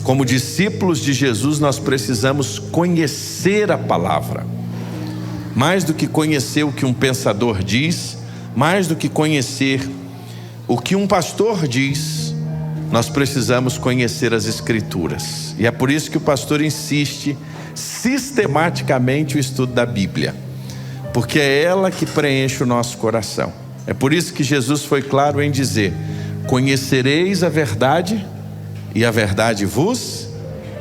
Como discípulos de Jesus, nós precisamos conhecer a palavra. Mais do que conhecer o que um pensador diz, mais do que conhecer o que um pastor diz, nós precisamos conhecer as Escrituras. E é por isso que o pastor insiste sistematicamente o estudo da Bíblia, porque é ela que preenche o nosso coração. É por isso que Jesus foi claro em dizer: conhecereis a verdade e a verdade vos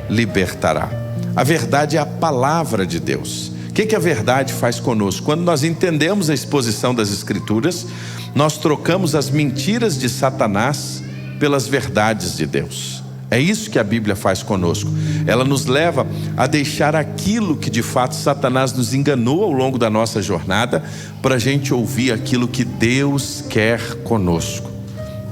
libertará. A verdade é a palavra de Deus. O que a verdade faz conosco? Quando nós entendemos a exposição das Escrituras, nós trocamos as mentiras de Satanás pelas verdades de Deus. É isso que a Bíblia faz conosco. Ela nos leva a deixar aquilo que de fato Satanás nos enganou ao longo da nossa jornada, para a gente ouvir aquilo que Deus quer conosco.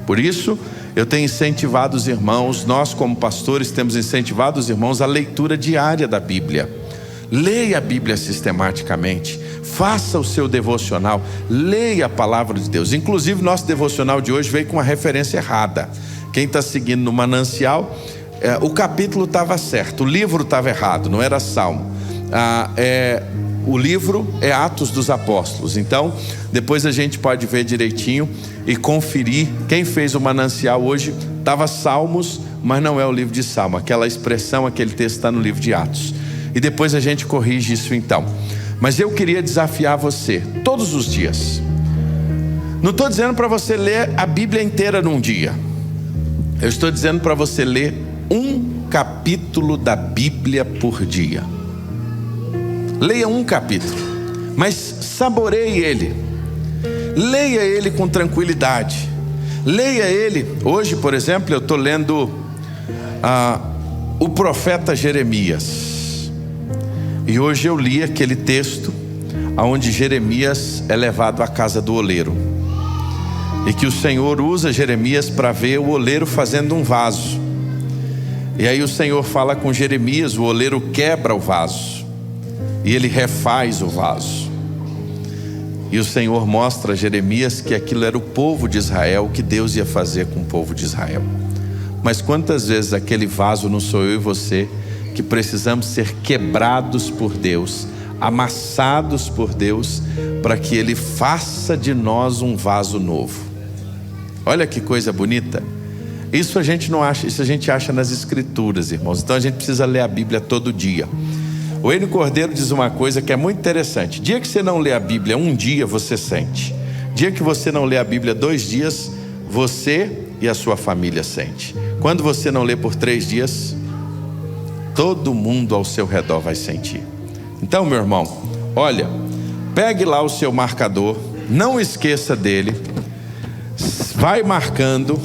Por isso, eu tenho incentivado os irmãos, nós como pastores temos incentivado os irmãos à leitura diária da Bíblia. Leia a Bíblia sistematicamente, faça o seu devocional, leia a palavra de Deus. Inclusive, nosso devocional de hoje veio com uma referência errada. Quem está seguindo no Manancial, o capítulo estava certo, o livro estava errado, não era Salmo. O livro é Atos dos Apóstolos. Então, depois a gente pode ver direitinho e conferir. Quem fez o Manancial hoje estava Salmos, mas não é o livro de Salmo. Aquela expressão, aquele texto está no livro de Atos. E depois a gente corrige isso então. Mas eu queria desafiar você, todos os dias. Não estou dizendo para você ler a Bíblia inteira num dia. Eu estou dizendo para você ler um capítulo da Bíblia por dia. Leia um capítulo, mas saboreie ele. Leia ele com tranquilidade. Leia ele. Hoje, por exemplo, eu estou lendo o profeta Jeremias. E hoje eu li aquele texto onde Jeremias é levado à casa do oleiro, e que o Senhor usa Jeremias para ver o oleiro fazendo um vaso. E aí o Senhor fala com Jeremias, o oleiro quebra o vaso e ele refaz o vaso. E o Senhor mostra a Jeremias que aquilo era o povo de Israel, o que Deus ia fazer com o povo de Israel. Mas quantas vezes aquele vaso não sou eu e você, que precisamos ser quebrados por Deus, amassados por Deus, para que Ele faça de nós um vaso novo. Olha que coisa bonita. Isso a gente não acha, isso a gente acha nas Escrituras, irmãos. Então a gente precisa ler a Bíblia todo dia. O Enio Cordeiro diz uma coisa que é muito interessante: dia que você não lê a Bíblia um dia, você sente. Dia que você não lê a Bíblia 2 dias, você e a sua família sente. Quando você não lê por 3 dias, todo mundo ao seu redor vai sentir. Então, meu irmão, olha, pegue lá o seu marcador, não esqueça dele, vai marcando,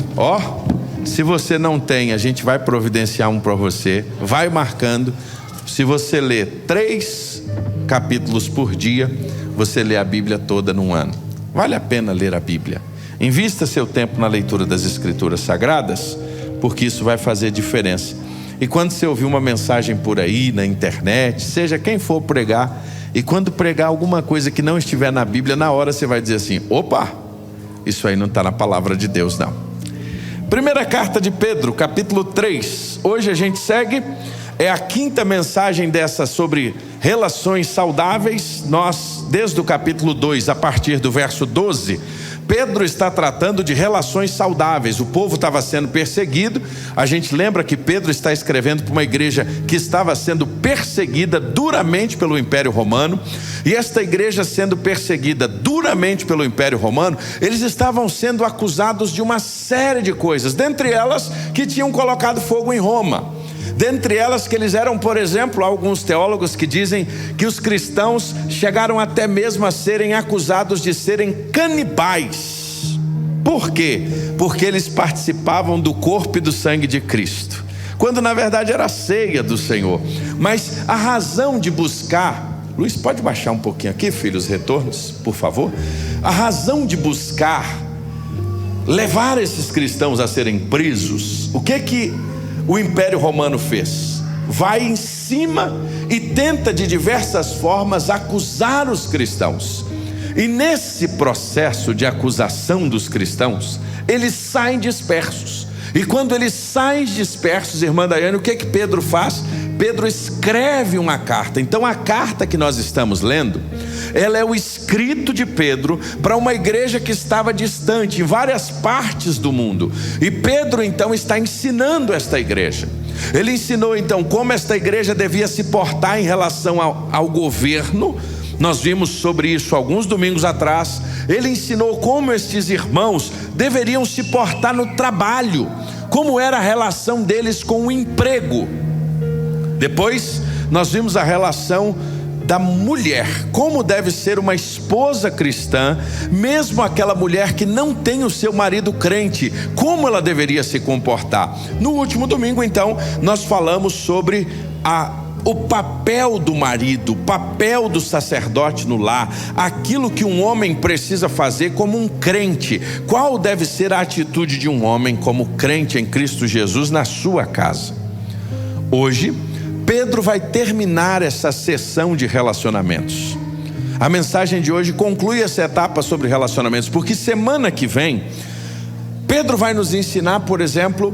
se você não tem, a gente vai providenciar um para você, vai marcando. Se você lê 3 capítulos por dia, você lê a Bíblia toda num ano. Vale a pena ler a Bíblia. Invista seu tempo na leitura das Escrituras Sagradas, porque isso vai fazer diferença. E quando você ouvir uma mensagem por aí, na internet, seja quem for pregar, e quando pregar alguma coisa que não estiver na Bíblia, na hora você vai dizer assim: opa, isso aí não está na palavra de Deus não. Primeira carta de Pedro, capítulo 3. Hoje a gente segue, é a 5ª mensagem dessa sobre relações saudáveis. Nós, desde o capítulo 2, a partir do verso 12, Pedro está tratando de relações saudáveis. O povo estava sendo perseguido. A gente lembra que Pedro está escrevendo para uma igreja que estava sendo perseguida duramente pelo Império Romano. E esta igreja sendo perseguida duramente pelo Império Romano, eles estavam sendo acusados de uma série de coisas. Dentre elas, que tinham colocado fogo em Roma. Dentre elas que eles eram, por exemplo, alguns teólogos que dizem que os cristãos chegaram até mesmo a serem acusados de serem canibais. Por quê? Porque eles participavam do corpo e do sangue de Cristo, quando na verdade era a ceia do Senhor. Mas a razão de buscar... Luiz, pode baixar um pouquinho aqui, filho, os retornos, por favor? A razão de buscar levar esses cristãos a serem presos, o que o Império Romano fez? Vai em cima e tenta de diversas formas acusar os cristãos. E nesse processo de acusação dos cristãos, eles saem dispersos. E quando eles saem dispersos, irmã Daiane, o que Pedro faz? Pedro escreve uma carta. Então a carta que nós estamos lendo, ela é o escrito de Pedro para uma igreja que estava distante, em várias partes do mundo. E Pedro então está ensinando esta igreja. Ele ensinou então como esta igreja devia se portar em relação ao governo. Nós vimos sobre isso alguns domingos atrás. Ele ensinou como estes irmãos deveriam se portar no trabalho, como era a relação deles com o emprego. Depois nós vimos a relação da mulher, como deve ser uma esposa cristã, mesmo aquela mulher que não tem o seu marido crente, como ela deveria se comportar. No último domingo então nós falamos sobre o papel do marido, o papel do sacerdote no lar, aquilo que um homem precisa fazer como um crente. Qual deve ser a atitude de um homem como crente em Cristo Jesus na sua casa? Hoje Pedro vai terminar essa sessão de relacionamentos. A mensagem de hoje conclui essa etapa sobre relacionamentos, porque semana que vem Pedro vai nos ensinar, por exemplo,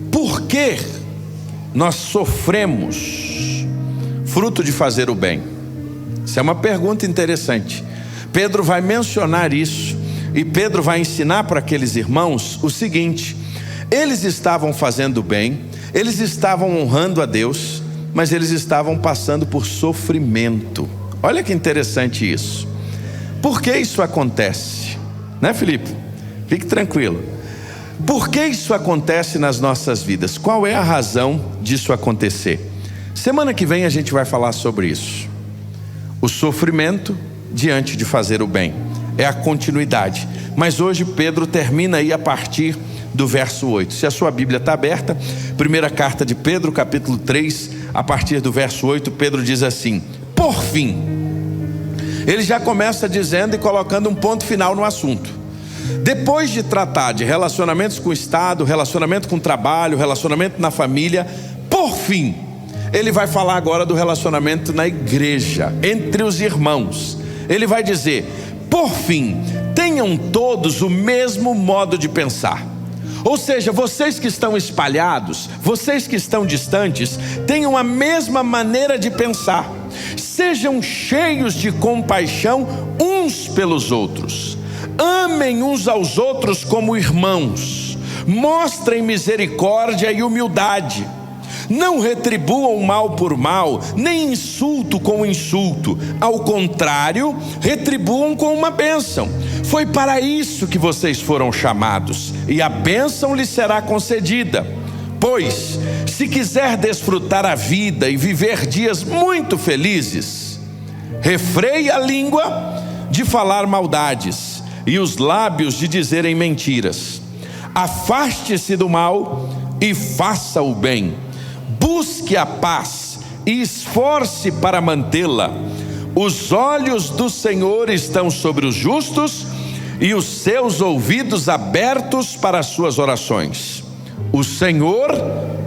por que nós sofremos fruto de fazer o bem. Isso é uma pergunta interessante. Pedro vai mencionar isso, e Pedro vai ensinar para aqueles irmãos o seguinte: eles estavam fazendo bem, eles estavam honrando a Deus, mas eles estavam passando por sofrimento. Olha que interessante isso. Por que isso acontece? Né, Felipe? Fique tranquilo. Por que isso acontece nas nossas vidas? Qual é a razão disso acontecer? Semana que vem a gente vai falar sobre isso. O sofrimento diante de fazer o bem. É a continuidade. Mas hoje Pedro termina aí a partir do verso 8. Se a sua Bíblia está aberta, primeira carta de Pedro, capítulo 3, a partir do verso 8, Pedro diz assim: por fim. Ele já começa dizendo e colocando um ponto final no assunto. Depois de tratar de relacionamentos com o Estado, relacionamento com o trabalho, relacionamento na família, por fim, ele vai falar agora do relacionamento na igreja, entre os irmãos. Ele vai dizer: por fim, tenham todos o mesmo modo de pensar. Ou seja, vocês que estão espalhados, vocês que estão distantes, tenham a mesma maneira de pensar. Sejam cheios de compaixão uns pelos outros. Amem uns aos outros como irmãos. Mostrem misericórdia e humildade. Não retribuam mal por mal, nem insulto com insulto. Ao contrário, retribuam com uma bênção. Foi para isso que vocês foram chamados, e a bênção lhes será concedida. Pois, se quiser desfrutar a vida e viver dias muito felizes, refreie a língua de falar maldades e os lábios de dizerem mentiras. Afaste-se do mal e faça o bem. Busque a paz e esforce para mantê-la. Os olhos do Senhor estão sobre os justos e os seus ouvidos abertos para as suas orações. O Senhor,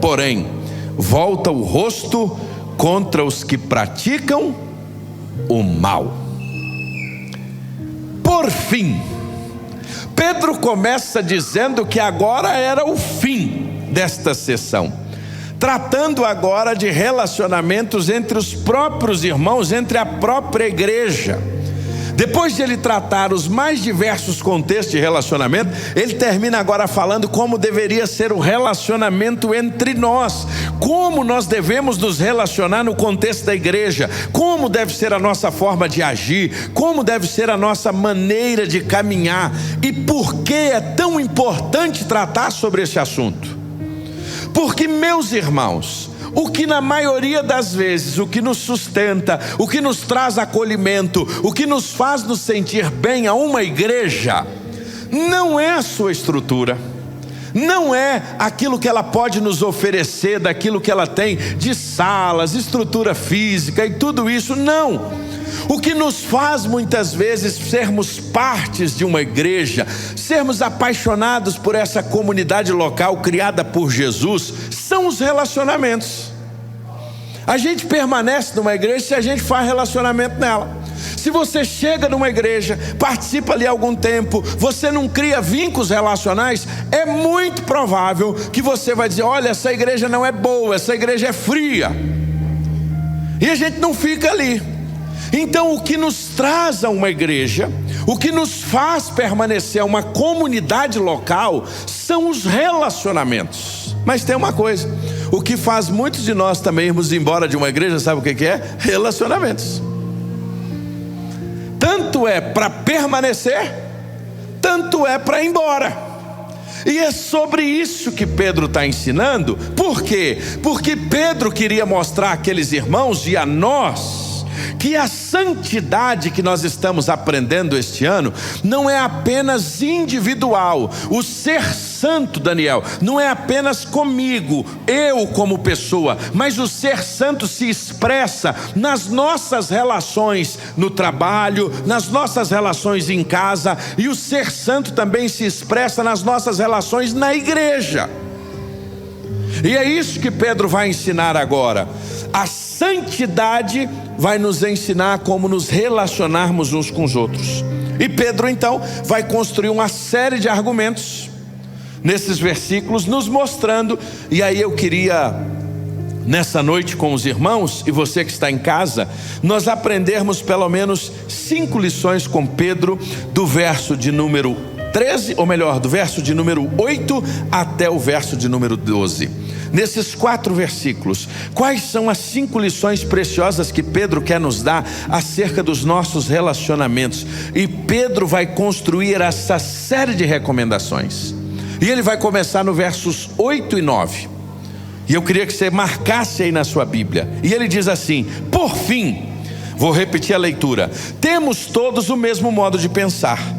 porém, volta o rosto contra os que praticam o mal. Por fim, Pedro começa dizendo que agora era o fim desta sessão, tratando agora de relacionamentos entre os próprios irmãos, entre a própria igreja. Depois de ele tratar os mais diversos contextos de relacionamento, ele termina agora falando como deveria ser o relacionamento entre nós, como nós devemos nos relacionar no contexto da igreja, como deve ser a nossa forma de agir, como deve ser a nossa maneira de caminhar, e por que é tão importante tratar sobre esse assunto. Porque, meus irmãos, o que na maioria das vezes, o que nos sustenta, o que nos traz acolhimento, o que nos faz nos sentir bem a uma igreja, não é a sua estrutura, não é aquilo que ela pode nos oferecer, daquilo que ela tem de salas, estrutura física e tudo isso, não. O que nos faz muitas vezes sermos partes de uma igreja, sermos apaixonados por essa comunidade local criada por Jesus, são os relacionamentos. A gente permanece numa igreja se a gente faz relacionamento nela. Se você chega numa igreja, participa ali há algum tempo, você não cria vínculos relacionais, é muito provável que você vai dizer: olha, essa igreja não é boa, essa igreja é fria. E a gente não fica ali. Então o que nos traz a uma igreja, o que nos faz permanecer uma comunidade local, são os relacionamentos. Mas tem uma coisa: o que faz muitos de nós também irmos embora de uma igreja, sabe o que é? Relacionamentos. Tanto é para permanecer, tanto é para ir embora. E é sobre isso que Pedro está ensinando. Por quê? Porque Pedro queria mostrar àqueles irmãos e a nós que a santidade que nós estamos aprendendo este ano não é apenas individual. O ser santo, Daniel, não é apenas comigo, eu como pessoa, mas o ser santo se expressa nas nossas relações no trabalho, nas nossas relações em casa, e o ser santo também se expressa nas nossas relações na igreja. E é isso que Pedro vai ensinar agora. A santidade vai nos ensinar como nos relacionarmos uns com os outros. E Pedro então vai construir uma série de argumentos nesses versículos, nos mostrando. E aí eu queria, nessa noite com os irmãos, e você que está em casa, nós aprendermos pelo menos 5 lições com Pedro, do verso de número 13, ou melhor, do verso de número 8 até o verso de número 12. Nesses 4 versículos, quais são as 5 lições preciosas que Pedro quer nos dar acerca dos nossos relacionamentos? E Pedro vai construir essa série de recomendações. E ele vai começar no versos 8 e 9. E eu queria que você marcasse aí na sua Bíblia. E ele diz assim: por fim, vou repetir a leitura: temos todos o mesmo modo de pensar.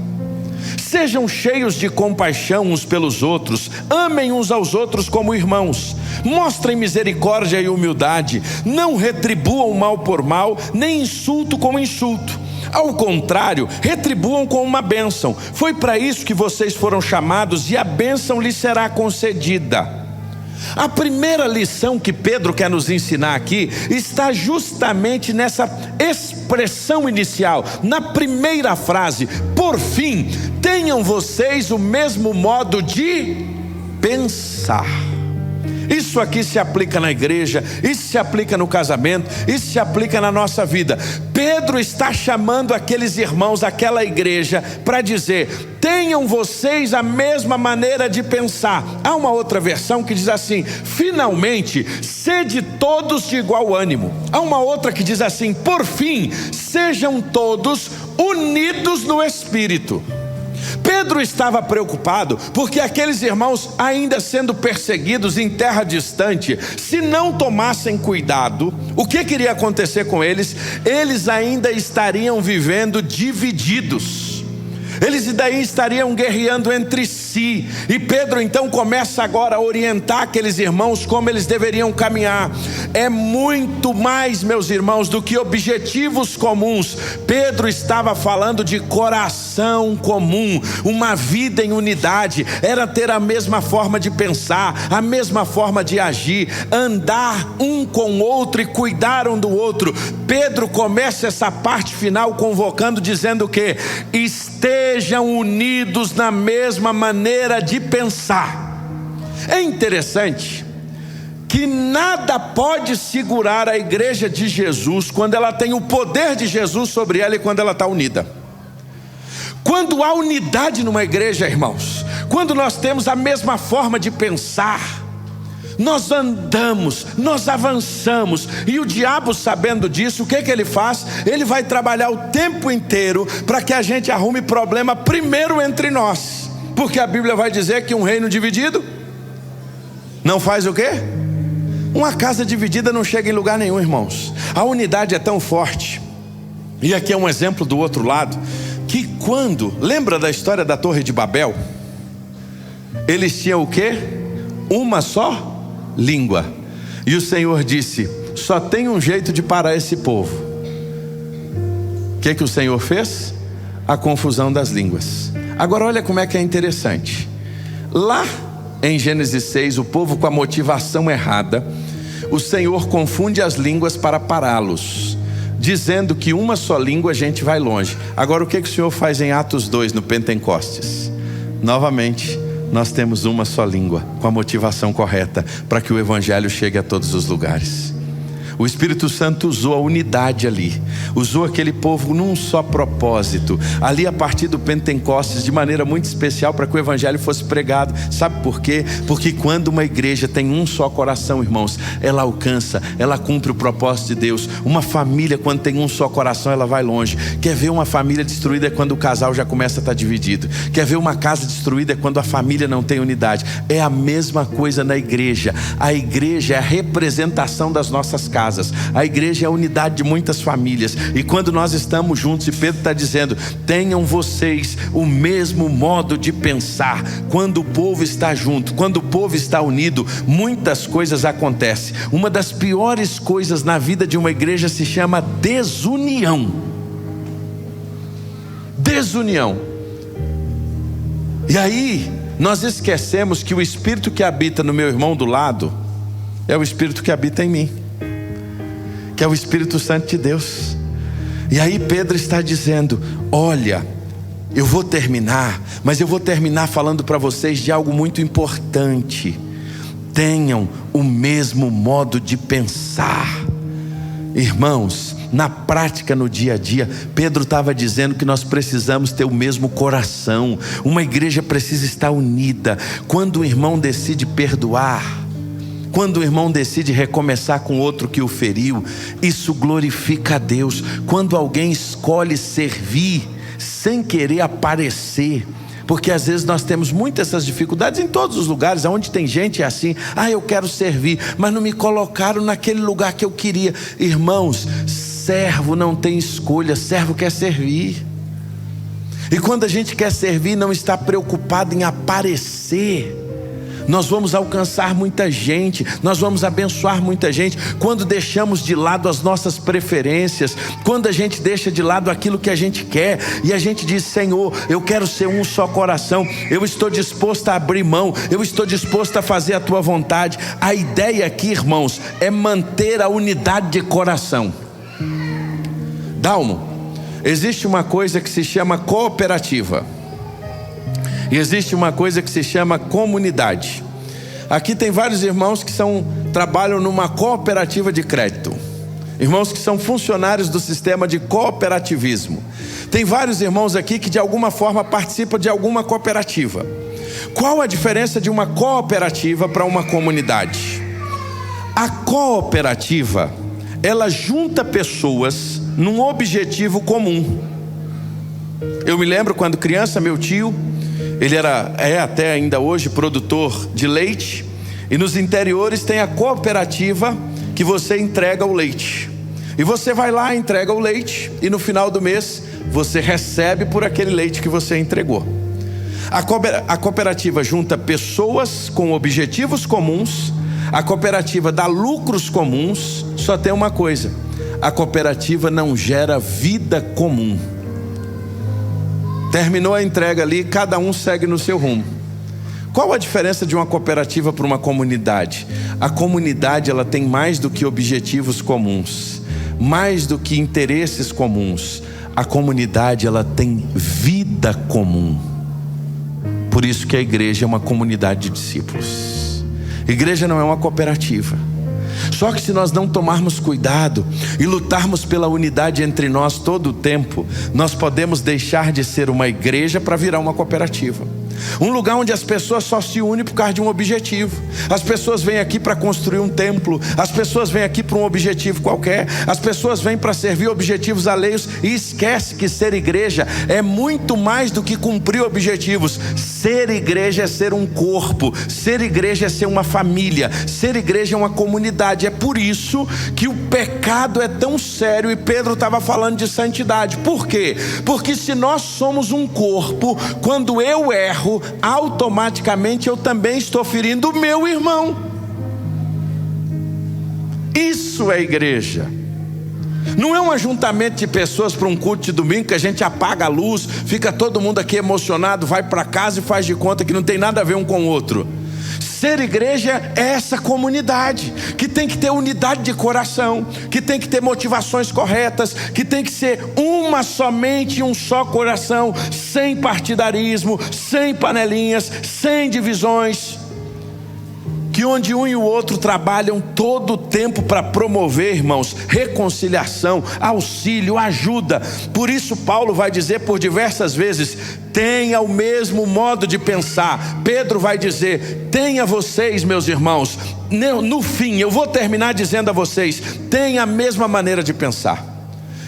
Sejam cheios de compaixão uns pelos outros, amem uns aos outros como irmãos, mostrem misericórdia e humildade, não retribuam mal por mal, nem insulto com insulto. Ao contrário, retribuam com uma bênção. Foi para isso que vocês foram chamados, e a bênção lhes será concedida. A primeira lição que Pedro quer nos ensinar aqui está justamente nessa expressão inicial, na primeira frase: por fim, tenham vocês o mesmo modo de pensar. Isso aqui se aplica na igreja, isso se aplica no casamento, isso se aplica na nossa vida. Pedro está chamando aqueles irmãos, aquela igreja, para dizer: tenham vocês a mesma maneira de pensar. Há uma outra versão que diz assim: finalmente, sede todos de igual ânimo. Há uma outra que diz assim: por fim, sejam todos unidos no Espírito. Pedro estava preocupado porque aqueles irmãos, ainda sendo perseguidos em terra distante, se não tomassem cuidado, o que iria acontecer com eles? Eles ainda estariam vivendo divididos. Eles daí estariam guerreando entre si. E Pedro então começa agora a orientar aqueles irmãos como eles deveriam caminhar. É muito mais, meus irmãos, do que objetivos comuns. Pedro estava falando de coração comum, uma vida em unidade. Era ter a mesma forma de pensar, a mesma forma de agir, andar um com o outro e cuidar um do outro. Pedro começa essa parte final convocando, dizendo que estejam unidos na mesma maneira de pensar. É interessante que nada pode segurar a igreja de Jesus quando ela tem o poder de Jesus sobre ela e quando ela está unida. Quando há unidade numa igreja, irmãos, quando nós temos a mesma forma de pensar, nós andamos, nós avançamos. E o diabo, sabendo disso, o que ele faz? Ele vai trabalhar o tempo inteiro para que a gente arrume problema primeiro entre nós. Porque a Bíblia vai dizer que um reino dividido não faz o quê? Uma casa dividida não chega em lugar nenhum, irmãos. A unidade é tão forte. E aqui é um exemplo do outro lado, que quando, lembra da história da Torre de Babel? Eles tinham o quê? Uma só língua. E o Senhor disse: só tem um jeito de parar esse povo. O que o Senhor fez? A confusão das línguas. Agora olha como é que é interessante. Lá em Gênesis 6, o povo com a motivação errada, o Senhor confunde as línguas para pará-los, dizendo que uma só língua a gente vai longe. Agora, o que o Senhor faz em Atos 2, no Pentecostes? Novamente, nós temos uma só língua, com a motivação correta, para que o Evangelho chegue a todos os lugares. O Espírito Santo usou a unidade ali, usou aquele povo num só propósito, ali a partir do Pentecostes, de maneira muito especial, para que o Evangelho fosse pregado. Sabe por quê? Porque quando uma igreja tem um só coração, irmãos, ela alcança, ela cumpre o propósito de Deus. Uma família, quando tem um só coração, ela vai longe. Quer ver uma família destruída? É quando o casal já começa a estar dividido. Quer ver uma casa destruída? É quando a família não tem unidade. É a mesma coisa na igreja. A igreja é a representação das nossas casas. A igreja é a unidade de muitas famílias. E quando nós estamos juntos, e Pedro está dizendo: tenham vocês o mesmo modo de pensar. Quando o povo está junto, quando o povo está unido, muitas coisas acontecem. Uma das piores coisas na vida de uma igreja se chama desunião. Desunião. E aí nós esquecemos que o Espírito que habita no meu irmão do lado é o Espírito que habita em mim, que é o Espírito Santo de Deus. E aí Pedro está dizendo: olha, eu vou terminar, mas eu vou terminar falando para vocês de algo muito importante. Tenham o mesmo modo de pensar. Irmãos, na prática, no dia a dia, Pedro estava dizendo que nós precisamos ter o mesmo coração. Uma igreja precisa estar unida. Quando o irmão decide perdoar, quando o irmão decide recomeçar com outro que o feriu, isso glorifica a Deus. Quando alguém escolhe servir sem querer aparecer, porque às vezes nós temos muitas essas dificuldades em todos os lugares. Onde tem gente é assim: eu quero servir, mas não me colocaram naquele lugar que eu queria. Irmãos, servo não tem escolha, servo quer servir. E quando a gente quer servir, não está preocupado em aparecer, nós vamos alcançar muita gente, nós vamos abençoar muita gente. Quando deixamos de lado as nossas preferências, quando a gente deixa de lado aquilo que a gente quer, e a gente diz: Senhor, eu quero ser um só coração, eu estou disposto a abrir mão, eu estou disposto a fazer a tua vontade. A ideia aqui, irmãos, é manter a unidade de coração. Dalmo, existe uma coisa que se chama cooperativa, e existe uma coisa que se chama comunidade. Aqui tem vários irmãos que trabalham numa cooperativa de crédito, irmãos que são funcionários do sistema de cooperativismo. Tem vários irmãos aqui que de alguma forma participam de alguma cooperativa. Qual a diferença de uma cooperativa para uma comunidade? A cooperativa, ela junta pessoas num objetivo comum. Eu me lembro quando criança, meu tio, ele é até ainda hoje produtor de leite, e nos interiores tem a cooperativa que você entrega o leite, e você vai lá, entrega o leite, e no final do mês você recebe por aquele leite que você entregou. A cooperativa junta pessoas com objetivos comuns, a cooperativa dá lucros comuns. Só tem uma coisa: a cooperativa não gera vida comum. Terminou a entrega ali, cada um segue no seu rumo. Qual a diferença de uma cooperativa para uma comunidade? A comunidade, ela tem mais do que objetivos comuns, mais do que interesses comuns. A comunidade, ela tem vida comum. Por isso que a igreja é uma comunidade de discípulos. Igreja não é uma cooperativa. Só que se nós não tomarmos cuidado e lutarmos pela unidade entre nós todo o tempo, nós podemos deixar de ser uma igreja para virar uma cooperativa. Um lugar onde as pessoas só se unem por causa de um objetivo. As pessoas vêm aqui para construir um templo, as pessoas vêm aqui para um objetivo qualquer, as pessoas vêm para servir objetivos alheios, e esquece que ser igreja é muito mais do que cumprir objetivos. Ser igreja é ser um corpo, ser igreja é ser uma família, ser igreja é uma comunidade. É por isso que o pecado é tão sério, e Pedro estava falando de santidade. Por quê? Porque se nós somos um corpo, quando eu erro, automaticamente eu também estou ferindo o meu irmão. Isso é igreja. Não é um ajuntamento de pessoas para um culto de domingo que a gente apaga a luz, fica todo mundo aqui emocionado, vai para casa e faz de conta que não tem nada a ver um com o outro. Ser igreja é essa comunidade que tem que ter unidade de coração, que tem que ter motivações corretas, que tem que ser uma somente, um só coração, sem partidarismo, sem panelinhas, sem divisões. Que onde um e o outro trabalham todo o tempo para promover, irmãos, reconciliação, auxílio, ajuda. Por isso Paulo vai dizer por diversas vezes: tenha o mesmo modo de pensar. Pedro vai dizer: tenha vocês, meus irmãos, no fim, eu vou terminar dizendo a vocês, tenha a mesma maneira de pensar.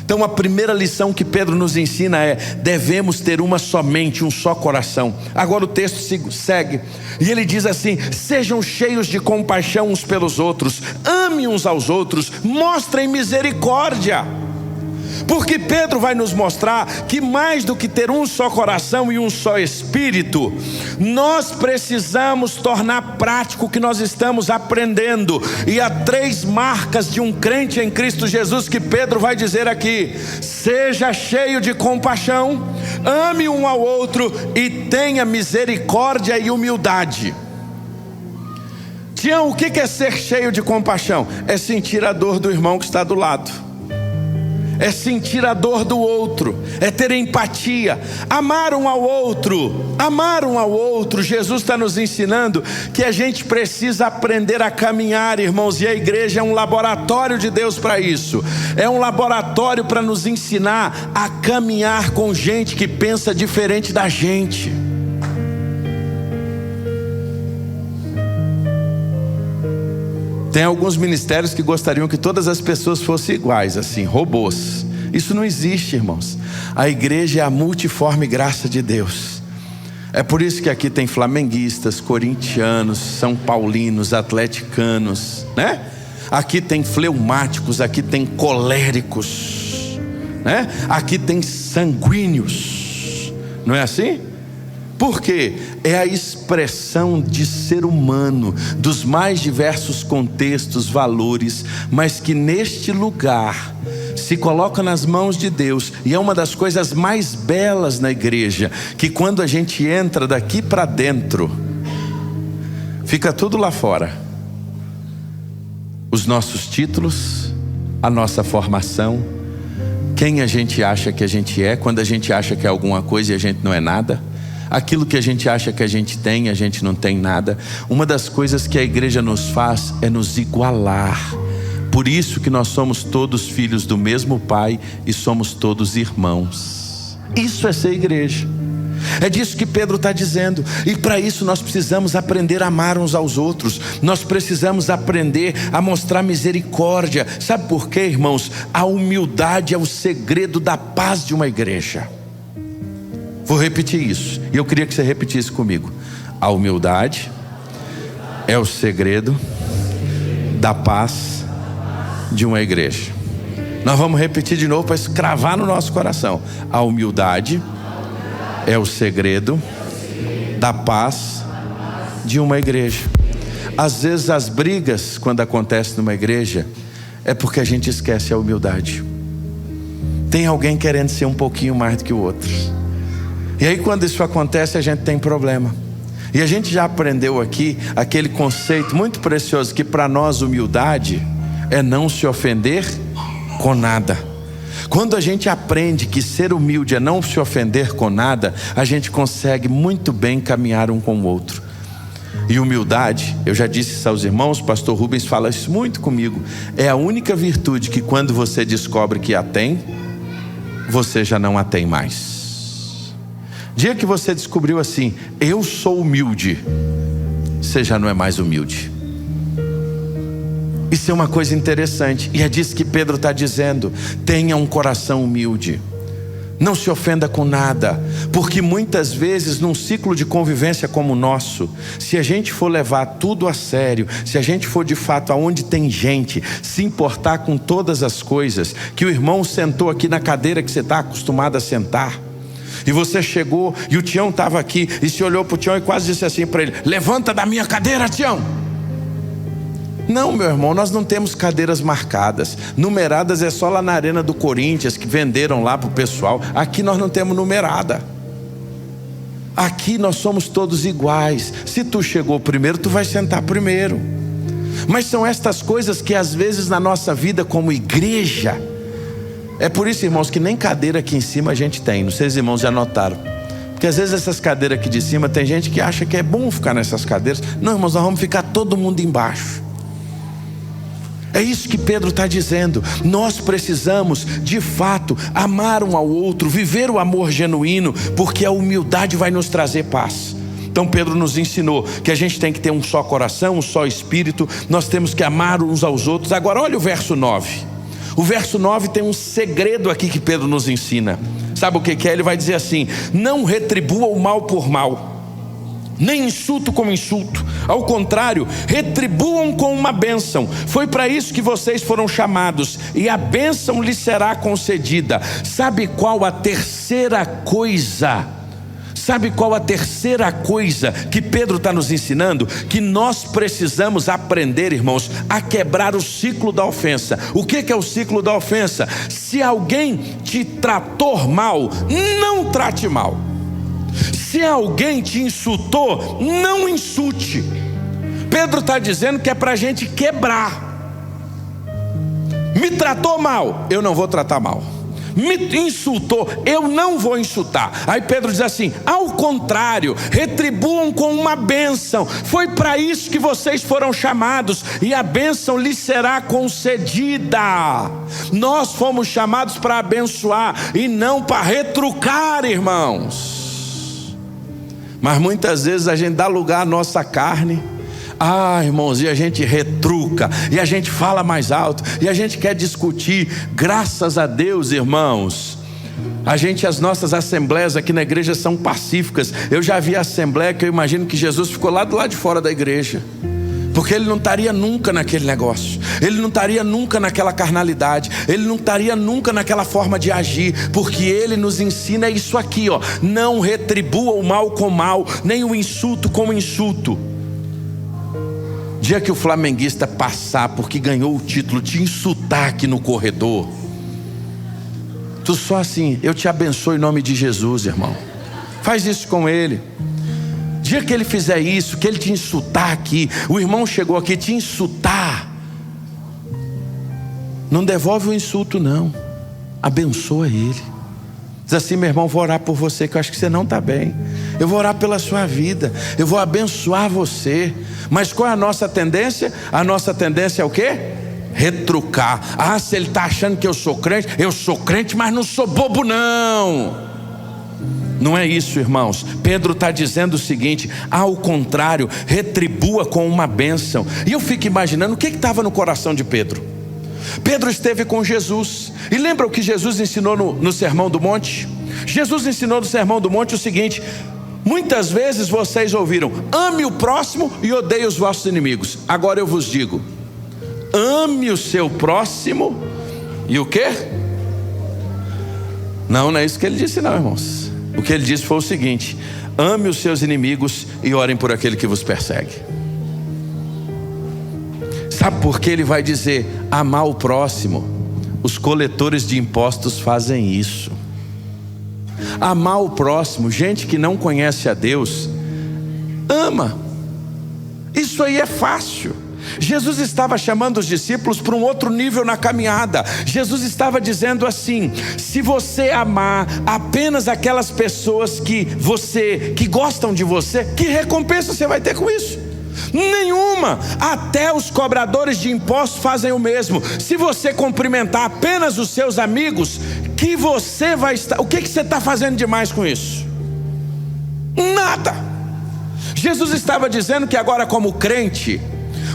Então a primeira lição que Pedro nos ensina é: devemos ter uma somente, um só coração. Agora o texto segue, e ele diz assim: sejam cheios de compaixão uns pelos outros, amem uns aos outros, mostrem misericórdia. Porque Pedro vai nos mostrar que mais do que ter um só coração e um só espírito, nós precisamos tornar prático o que nós estamos aprendendo. E há 3 marcas de um crente em Cristo Jesus que Pedro vai dizer aqui: seja cheio de compaixão, ame um ao outro e tenha misericórdia e humildade. Tião, o que é ser cheio de compaixão? É sentir a dor do irmão que está do lado, é sentir a dor do outro, é ter empatia, amar um ao outro, amar um ao outro. Jesus está nos ensinando que a gente precisa aprender a caminhar, irmãos, e a igreja é um laboratório de Deus para isso. É um laboratório para nos ensinar a caminhar com gente que pensa diferente da gente. Tem alguns ministérios que gostariam que todas as pessoas fossem iguais, assim, robôs. Isso não existe, irmãos. A igreja é a multiforme graça de Deus. É por isso que aqui tem flamenguistas, corintianos, são paulinos, atleticanos, né? Aqui tem fleumáticos, aqui tem coléricos, né? Aqui tem sanguíneos. Não é assim? Porque é a expressão de ser humano, dos mais diversos contextos, valores, mas que neste lugar se coloca nas mãos de Deus. E é uma das coisas mais belas na igreja, que quando a gente entra daqui para dentro, fica tudo lá fora. Os nossos títulos, a nossa formação, quem a gente acha que a gente é, quando a gente acha que é alguma coisa e a gente não é nada. Aquilo que a gente acha que a gente não tem nada. Uma das coisas que a igreja nos faz é nos igualar. Por isso que nós somos todos filhos do mesmo Pai e somos todos irmãos. Isso é ser igreja. É disso que Pedro está dizendo. E para isso nós precisamos aprender a amar uns aos outros. Nós precisamos aprender a mostrar misericórdia. Sabe por quê, irmãos? A humildade é o segredo da paz de uma igreja. Vou repetir isso, e eu queria que você repetisse comigo. A humildade é o segredo da paz de uma igreja. Nós vamos repetir de novo para escravar no nosso coração. A humildade é o segredo da paz de uma igreja. Às vezes as brigas, quando acontecem numa igreja, é porque a gente esquece a humildade. Tem alguém querendo ser um pouquinho mais do que o outro. E aí quando isso acontece, a gente tem problema. E a gente já aprendeu aqui aquele conceito muito precioso, que para nós humildade é não se ofender com nada. Quando a gente aprende que ser humilde é não se ofender com nada, a gente consegue muito bem caminhar um com o outro. E humildade, eu já disse isso aos irmãos, o pastor Rubens fala isso muito comigo, é a única virtude que quando você descobre que a tem, você já não a tem mais. Dia que você descobriu assim, eu sou humilde, você já não é mais humilde. Isso é uma coisa interessante, e é disso que Pedro está dizendo. Tenha um coração humilde, não se ofenda com nada, porque muitas vezes num ciclo de convivência como o nosso, se a gente for levar tudo a sério, se a gente for de fato aonde tem gente, se importar com todas as coisas, que o irmão sentou aqui na cadeira que você está acostumado a sentar, e você chegou e o Tião estava aqui e se olhou para o Tião e quase disse assim para ele: levanta da minha cadeira, Tião. Não, meu irmão, nós não temos cadeiras marcadas. Numeradas é só lá na Arena do Corinthians, que venderam lá para o pessoal. Aqui nós não temos numerada. Aqui nós somos todos iguais. Se tu chegou primeiro, tu vai sentar primeiro. Mas são estas coisas que às vezes na nossa vida como igreja, é por isso, irmãos, que nem cadeira aqui em cima a gente tem. Não sei se os irmãos já notaram, porque às vezes essas cadeiras aqui de cima, tem gente que acha que é bom ficar nessas cadeiras. Não, irmãos, nós vamos ficar todo mundo embaixo. É isso que Pedro está dizendo. Nós precisamos de fato amar um ao outro, viver o amor genuíno, porque a humildade vai nos trazer paz. Então Pedro nos ensinou que a gente tem que ter um só coração, um só espírito. Nós temos que amar uns aos outros. Agora olha o verso 9. O verso 9 tem um segredo aqui que Pedro nos ensina. Sabe o que é? Ele vai dizer assim: não retribua o mal por mal, nem insulto com insulto. Ao contrário, retribuam com uma bênção. Foi para isso que vocês foram chamados, e a bênção lhes será concedida. Sabe qual a terceira coisa? Sabe qual a terceira coisa que Pedro está nos ensinando? Que nós precisamos aprender, irmãos, a quebrar o ciclo da ofensa. O que é o ciclo da ofensa? Se alguém te tratou mal, não trate mal. Se alguém te insultou, não insulte. Pedro está dizendo que é para a gente quebrar. Me tratou mal, eu não vou tratar mal. Me insultou, eu não vou insultar. Aí Pedro diz assim: ao contrário, retribuam com uma bênção. Foi para isso que vocês foram chamados, e a bênção lhes será concedida. Nós fomos chamados para abençoar e não para retrucar, irmãos. Mas muitas vezes a gente dá lugar à nossa carne. Irmãos, e a gente retruca, e a gente fala mais alto, e a gente quer discutir. Graças a Deus, irmãos, as nossas assembleias aqui na igreja são pacíficas. Eu já vi a assembleia que eu imagino que Jesus ficou lá do lado de fora da igreja, porque ele não estaria nunca naquele negócio, ele não estaria nunca naquela carnalidade, ele não estaria nunca naquela forma de agir, porque ele nos ensina isso aqui, ó: não retribua o mal com mal, nem o insulto com insulto. Dia que o flamenguista passar porque ganhou o título, te insultar aqui no corredor, tu só assim: eu te abençoo em nome de Jesus, irmão. Faz isso com ele. Dia que ele fizer isso, que ele te insultar aqui, o irmão chegou aqui te insultar, não devolve o insulto não, abençoa ele. Diz assim: meu irmão, vou orar por você, que eu acho que você não está bem. Eu vou orar pela sua vida, eu vou abençoar você. Mas qual é a nossa tendência? A nossa tendência é o quê? Retrucar. Se ele está achando que eu sou crente, mas não sou bobo não. Não é isso, irmãos. Pedro está dizendo o seguinte: ao contrário, retribua com uma bênção. E eu fico imaginando o que estava no coração de Pedro. Pedro esteve com Jesus, e lembra o que Jesus ensinou no Sermão do Monte? Jesus ensinou no Sermão do Monte o seguinte: muitas vezes vocês ouviram: ame o próximo e odeie os vossos inimigos. Agora eu vos digo: ame o seu próximo e o quê? Não é isso que ele disse não, irmãos. O que ele disse foi o seguinte: ame os seus inimigos e orem por aquele que vos persegue. Sabe por que ele vai dizer amar o próximo? Os coletores de impostos fazem isso. Amar o próximo, gente que não conhece a Deus, ama. Isso aí é fácil. Jesus estava chamando os discípulos para um outro nível na caminhada. Jesus estava dizendo assim: se você amar apenas aquelas pessoas que gostam de você, que recompensa você vai ter com isso? Nenhuma. Até os cobradores de impostos fazem o mesmo. Se você cumprimentar apenas os seus amigos, que você vai estar, o que você está fazendo demais com isso? Nada. Jesus estava dizendo que agora, como crente,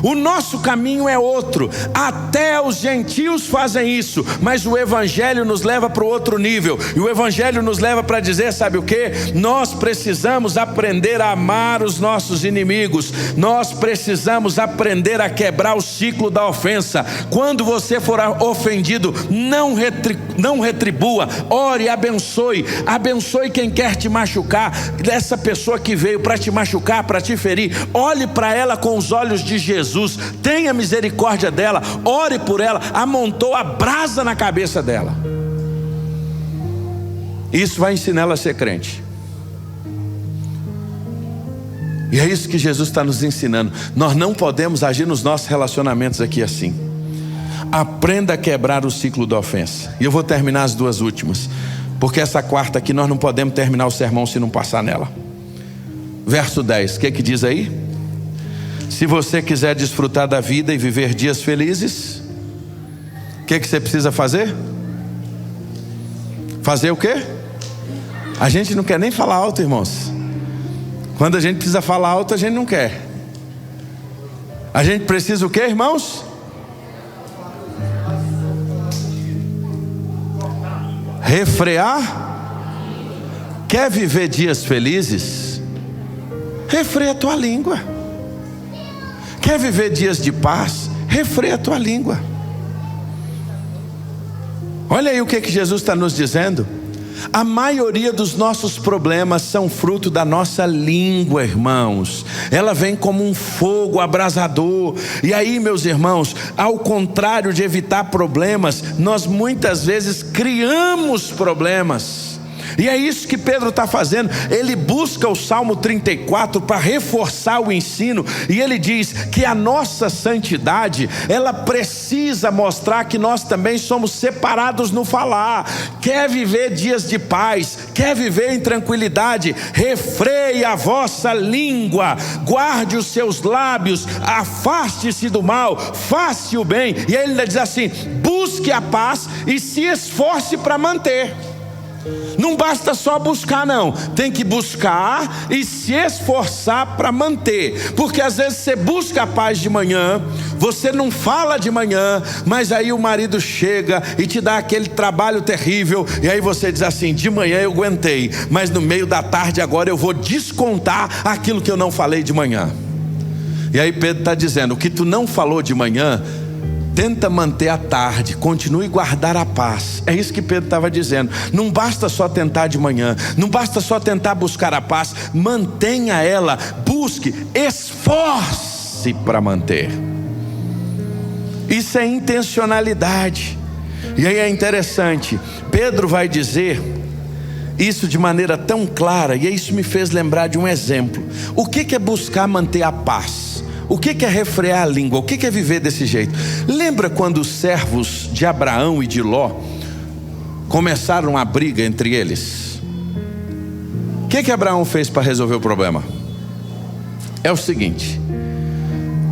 o nosso caminho é outro. Até os gentios fazem isso, mas o evangelho nos leva para o outro nível. E o evangelho nos leva para dizer, sabe o que? Nós precisamos aprender a amar os nossos inimigos. Nós precisamos aprender a quebrar o ciclo da ofensa. Quando você for ofendido, não retribua. Ore, abençoe. Abençoe quem quer te machucar. Dessa pessoa que veio para te machucar, para te ferir, olhe para ela com os olhos de Jesus. Tenha misericórdia dela, ore por ela. Amontou a brasa na cabeça dela. Isso vai ensinar ela a ser crente. E é isso que Jesus está nos ensinando. Nós não podemos agir nos nossos relacionamentos aqui assim. Aprenda a quebrar o ciclo da ofensa. E eu vou terminar as duas últimas, porque essa quarta aqui nós não podemos terminar o sermão se não passar nela. Verso 10, o que diz aí? Se você quiser desfrutar da vida e viver dias felizes, o que você precisa fazer? Fazer o quê? A gente não quer nem falar alto, irmãos. Quando a gente precisa falar alto, a gente não quer. A gente precisa o quê, irmãos? Refrear. Quer viver dias felizes? Refreia a tua língua. Quer viver dias de paz? Refreia a tua língua. Olha aí o que Jesus está nos dizendo. A maioria dos nossos problemas são fruto da nossa língua, irmãos. Ela vem como um fogo abrasador. E aí, meus irmãos, ao contrário de evitar problemas, nós muitas vezes criamos problemas. E é isso que Pedro está fazendo. Ele busca o Salmo 34 para reforçar o ensino. E ele diz que a nossa santidade, ela precisa mostrar que nós também somos separados no falar. Quer viver dias de paz, quer viver em tranquilidade, refreie a vossa língua, guarde os seus lábios, afaste-se do mal, faça o bem. E aí ele diz assim: busque a paz e se esforce para manter. Não basta só buscar, não. Tem que buscar e se esforçar para manter. Porque às vezes você busca a paz de manhã, você não fala de manhã, mas aí o marido chega e te dá aquele trabalho terrível. E aí você diz assim: de manhã eu aguentei, mas no meio da tarde agora eu vou descontar aquilo que eu não falei de manhã. E aí Pedro está dizendo: o que tu não falou de manhã, tenta manter à tarde, continue a guardar a paz. É isso que Pedro estava dizendo. Não basta só tentar de manhã, não basta só tentar buscar a paz, mantenha ela, busque, esforce para manter. Isso é intencionalidade. E aí é interessante, Pedro vai dizer isso de maneira tão clara, e isso me fez lembrar de um exemplo. O que é buscar manter a paz? O que é refrear a língua? O que é viver desse jeito? Lembra quando os servos de Abraão e de Ló começaram a briga entre eles? O que Abraão fez para resolver o problema? É o seguinte: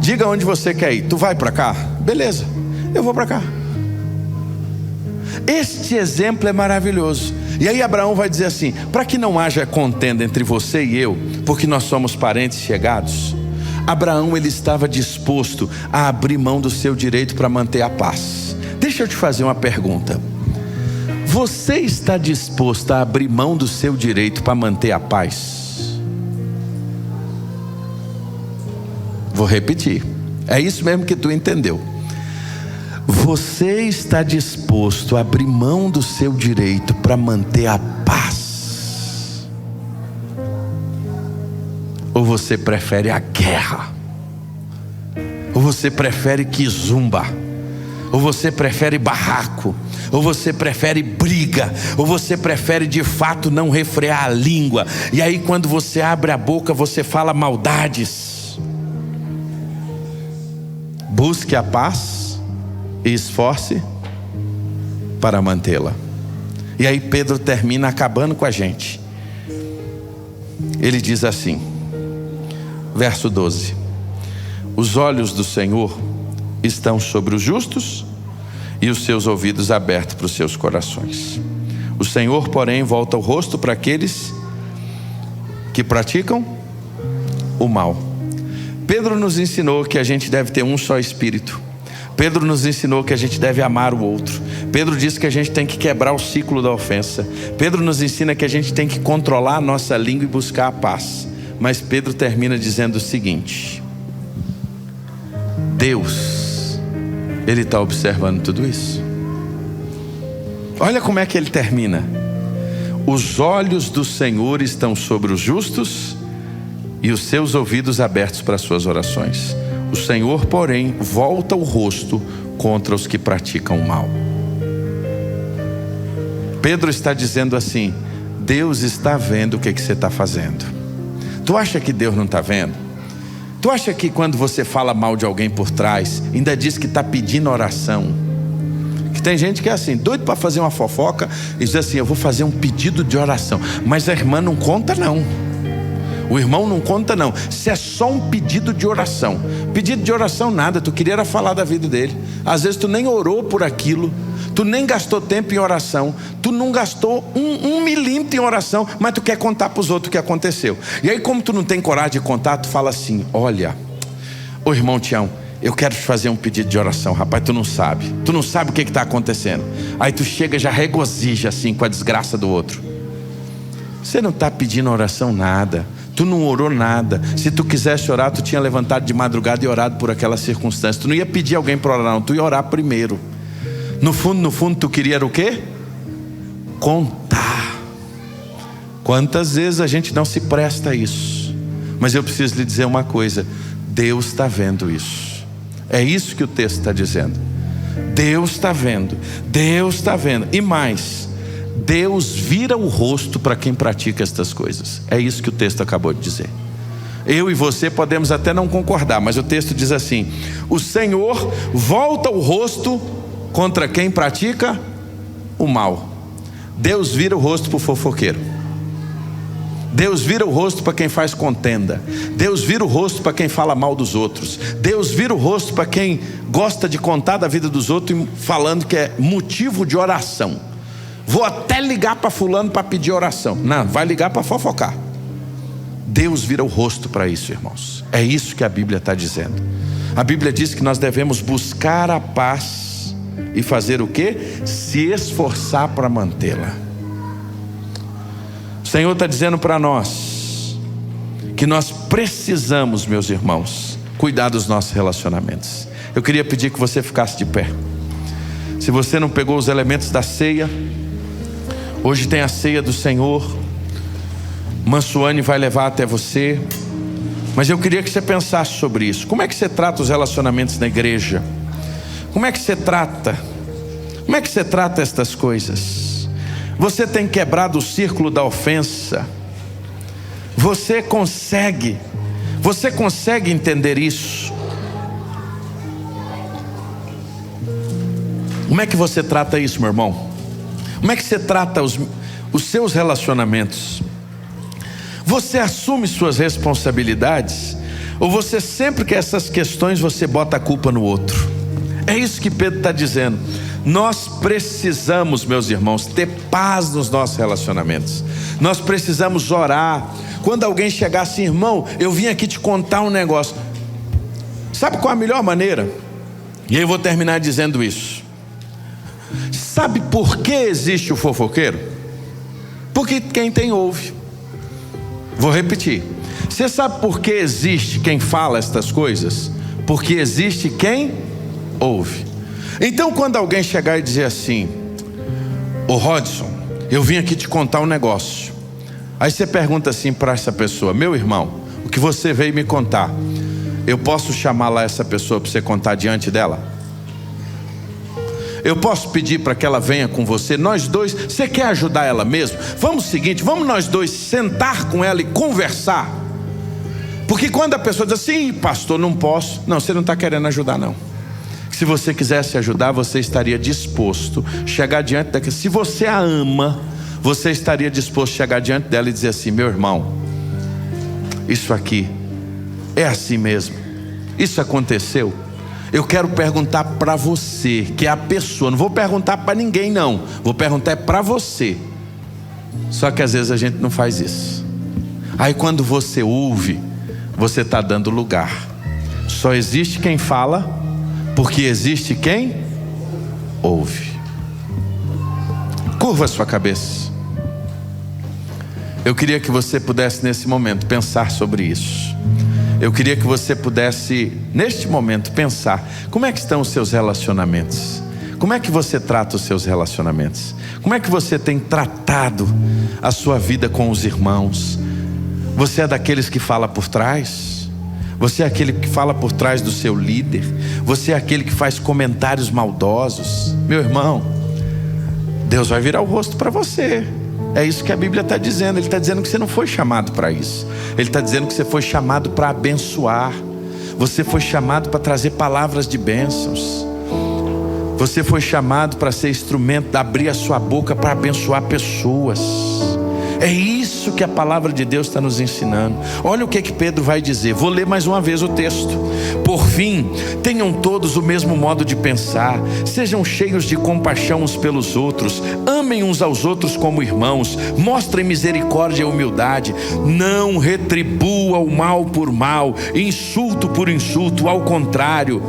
diga onde você quer ir. Tu vai para cá? Beleza, eu vou para cá. Este exemplo é maravilhoso. E aí Abraão vai dizer assim: para que não haja contenda entre você e eu, porque nós somos parentes chegados. Abraão, ele estava disposto a abrir mão do seu direito para manter a paz. Deixa eu te fazer uma pergunta. Você está disposto a abrir mão do seu direito para manter a paz? Vou repetir. É isso mesmo que tu entendeu. Você está disposto a abrir mão do seu direito para manter a paz? Ou você prefere a guerra? Ou você prefere quizumba? Ou você prefere barraco? Ou você prefere briga? Ou você prefere de fato não refrear a língua? E aí quando você abre a boca você fala maldades. Busque a paz e esforce para mantê-la. E aí Pedro termina acabando com a gente. Ele diz assim, verso 12: os olhos do Senhor estão sobre os justos e os seus ouvidos abertos para os seus corações. O Senhor, porém, volta o rosto para aqueles que praticam o mal. Pedro nos ensinou que a gente deve ter um só espírito. Pedro nos ensinou que a gente deve amar o outro. Pedro disse que a gente tem que quebrar o ciclo da ofensa. Pedro nos ensina que a gente tem que controlar a nossa língua e buscar a paz. Mas Pedro termina dizendo o seguinte: Deus, Ele está observando tudo isso. Olha como é que ele termina: os olhos do Senhor estão sobre os justos e os seus ouvidos abertos para as suas orações. O Senhor, porém, volta o rosto contra os que praticam o mal. Pedro está dizendo assim: Deus está vendo o que você está fazendo. Tu acha que Deus não está vendo? Tu acha que quando você fala mal de alguém por trás, ainda diz que está pedindo oração? Que tem gente que é assim, doido para fazer uma fofoca e diz assim, eu vou fazer um pedido de oração. Mas a irmã não conta não. O irmão não conta não. Se é só um pedido de oração. Pedido de oração nada, tu queria era falar da vida dele. Às vezes tu nem orou por aquilo, tu nem gastou tempo em oração, tu não gastou um milímetro em oração, mas tu quer contar para os outros o que aconteceu. E aí, como tu não tem coragem de contar, tu fala assim, olha, ô irmão Tião, eu quero te fazer um pedido de oração. Rapaz, tu não sabe o que está acontecendo. Aí tu chega, já regozija assim com a desgraça do outro. Você não está pedindo oração nada. Tu não orou nada. Se tu quisesse orar, tu tinha levantado de madrugada e orado por aquela circunstância. Tu não ia pedir alguém para orar não, tu ia orar primeiro. No fundo, tu queria era o quê? Contar. Quantas vezes a gente não se presta a isso? Mas eu preciso lhe dizer uma coisa, Deus está vendo isso. É isso que o texto está dizendo. Deus está vendo. Deus está vendo. E mais, Deus vira o rosto para quem pratica estas coisas. É isso que o texto acabou de dizer. Eu e você podemos até não concordar, mas o texto diz assim: o Senhor volta o rosto contra quem pratica o mal. Deus vira o rosto para o fofoqueiro. Deus vira o rosto para quem faz contenda. Deus vira o rosto para quem fala mal dos outros. Deus vira o rosto para quem gosta de contar da vida dos outros, falando que é motivo de oração. Vou até ligar para fulano para pedir oração. Não, vai ligar para fofocar. Deus vira o rosto para isso, irmãos. É isso que a Bíblia está dizendo. A Bíblia diz que nós devemos buscar a paz e fazer o quê? Se esforçar para mantê-la. O Senhor está dizendo para nós que nós precisamos, meus irmãos, cuidar dos nossos relacionamentos. Eu queria pedir que você ficasse de pé. Se você não pegou os elementos da ceia, hoje tem a ceia do Senhor. Mansuane vai levar até você. Mas eu queria que você pensasse sobre isso. Como é que você trata os relacionamentos na igreja? Como é que você trata? Como é que você trata estas coisas? Você tem quebrado o círculo da ofensa? Você consegue entender isso? Como é que você trata isso, meu irmão? Como é que você trata os seus relacionamentos? Você assume suas responsabilidades? Ou você sempre que essas questões você bota a culpa no outro? É isso que Pedro está dizendo. Nós precisamos, meus irmãos, ter paz nos nossos relacionamentos. Nós precisamos orar. Quando alguém chegar assim, irmão, eu vim aqui te contar um negócio. Sabe qual é a melhor maneira? E aí eu vou terminar dizendo isso. Sabe por que existe o fofoqueiro? Porque quem tem ouve. Vou repetir. Você sabe por que existe quem fala estas coisas? Porque existe quem ouve. Então quando alguém chegar e dizer assim: ô Rodson, eu vim aqui te contar um negócio. Aí você pergunta assim para essa pessoa: meu irmão, o que você veio me contar, eu posso chamar lá essa pessoa para você contar diante dela? Eu posso pedir para que ela venha com você? Nós dois, você quer ajudar ela mesmo? Vamos o seguinte, vamos nós dois sentar com ela e conversar. Porque quando a pessoa diz assim: pastor, não posso. Não, você não está querendo ajudar não. Se você quisesse ajudar, você estaria disposto a chegar diante dela. Se você a ama, você estaria disposto a chegar diante dela e dizer assim: meu irmão, isso aqui é assim mesmo, isso aconteceu. Eu quero perguntar para você, que é a pessoa. Não vou perguntar para ninguém não, vou perguntar para você. Só que às vezes a gente não faz isso. Aí quando você ouve, você está dando lugar. Só existe quem fala, porque existe quem ouve. Curva a sua cabeça. Eu queria que você pudesse nesse momento pensar sobre isso. Eu queria que você pudesse neste momento pensar: como é que estão os seus relacionamentos? Como é que você trata os seus relacionamentos? Como é que você tem tratado a sua vida com os irmãos? Você é daqueles que fala por trás? Você é aquele que fala por trás do seu líder? Você é aquele que faz comentários maldosos? Meu irmão, Deus vai virar o rosto para você. É isso que a Bíblia está dizendo. Ele está dizendo que você não foi chamado para isso. Ele está dizendo que você foi chamado para abençoar. Você foi chamado para trazer palavras de bênçãos. Você foi chamado para ser instrumento de abrir a sua boca para abençoar pessoas. É isso que a palavra de Deus está nos ensinando. Olha o que Pedro vai dizer. Vou ler mais uma vez o texto. Por fim, tenham todos o mesmo modo de pensar. Sejam cheios de compaixão uns pelos outros. Amem uns aos outros como irmãos. Mostrem misericórdia e humildade. Não retribua o mal por mal, insulto por insulto. Ao contrário,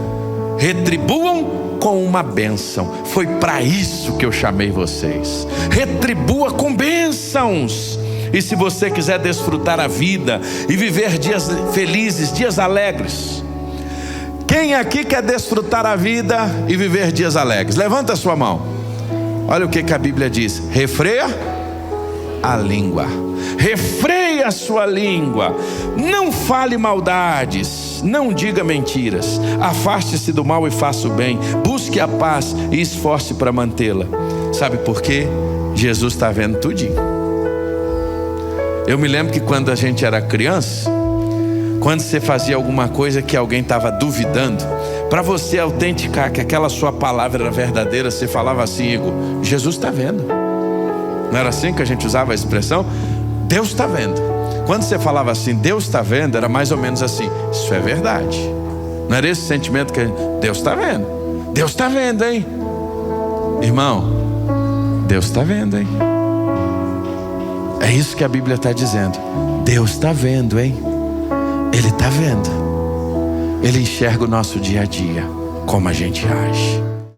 retribuam com uma bênção. Foi para isso que eu chamei vocês. Retribua com bênçãos. E se você quiser desfrutar a vida e viver dias felizes, dias alegres, quem aqui quer desfrutar a vida e viver dias alegres? Levanta a sua mão. Olha o que a Bíblia diz: refreia a língua. Refreia a sua língua. Não fale maldades. Não diga mentiras. Afaste-se do mal e faça o bem. Busque a paz e esforce para mantê-la. Sabe por quê? Jesus está vendo tudinho. Eu me lembro que quando a gente era criança, quando você fazia alguma coisa que alguém estava duvidando, para você autenticar que aquela sua palavra era verdadeira, você falava assim: Igor, Jesus está vendo. Não era assim que a gente usava a expressão? Deus está vendo. Quando você falava assim, Deus está vendo, era mais ou menos assim: isso é verdade. Não era esse sentimento que Deus está vendo. Deus está vendo, hein? Irmão, Deus está vendo, hein? É isso que a Bíblia está dizendo. Deus está vendo, hein? Ele está vendo. Ele enxerga o nosso dia a dia, como a gente age.